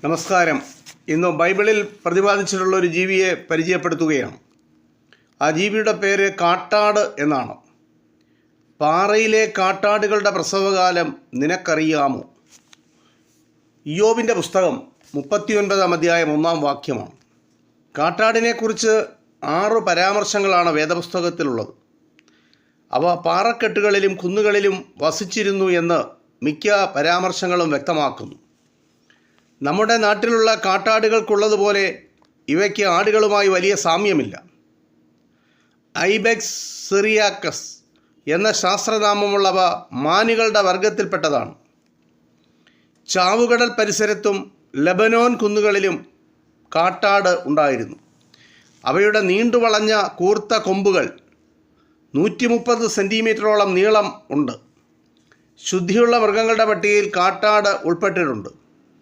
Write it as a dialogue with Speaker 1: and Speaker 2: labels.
Speaker 1: നമസ്കാരം. ഇന്ന് ബൈബിളിൽ പ്രതിപാദിച്ചിട്ടുള്ള ഒരു ജീവിയെ പരിചയപ്പെടുത്തുകയാണ്. ആ ജീവിയുടെ പേര് കാട്ടാട് എന്നാണ്. പാറയിലെ കാട്ടാടുകളുടെ പ്രസവകാലം നിനക്കറിയാമോ? ഇയ്യോബിൻ്റെ പുസ്തകം 39-ാം അധ്യായം 1-ാം വാക്യമാണ്. കാട്ടാടിനെക്കുറിച്ച് 6 പരാമർശങ്ങളാണ് വേദപുസ്തകത്തിലുള്ളത്. അവ പാറക്കെട്ടുകളിലും കുന്നുകളിലും വസിച്ചിരുന്നു എന്ന് മിക്ക പരാമർശങ്ങളും വ്യക്തമാക്കുന്നു. നമ്മുടെ നാട്ടിലുള്ള കാട്ടാടുകൾക്കുള്ളതുപോലെ ഇവയ്ക്ക് ആടുകളുമായി വലിയ സാമ്യമില്ല. ഐബെക്സ് സിറിയാക്കസ് എന്ന ശാസ്ത്രനാമമുള്ളവ മാനുകളുടെ വർഗത്തിൽപ്പെട്ടതാണ്. ചാവുകടൽ പരിസരത്തും ലബനോൻ കുന്നുകളിലും കാട്ടാട് ഉണ്ടായിരുന്നു. അവയുടെ നീണ്ടുവളഞ്ഞ കൂർത്ത കൊമ്പുകൾ 130 സെൻറ്റിമീറ്ററോളം നീളം ഉണ്ട്. ശുദ്ധിയുള്ള മൃഗങ്ങളുടെ പട്ടികയിൽ കാട്ടാട് ഉൾപ്പെട്ടിട്ടുണ്ട്.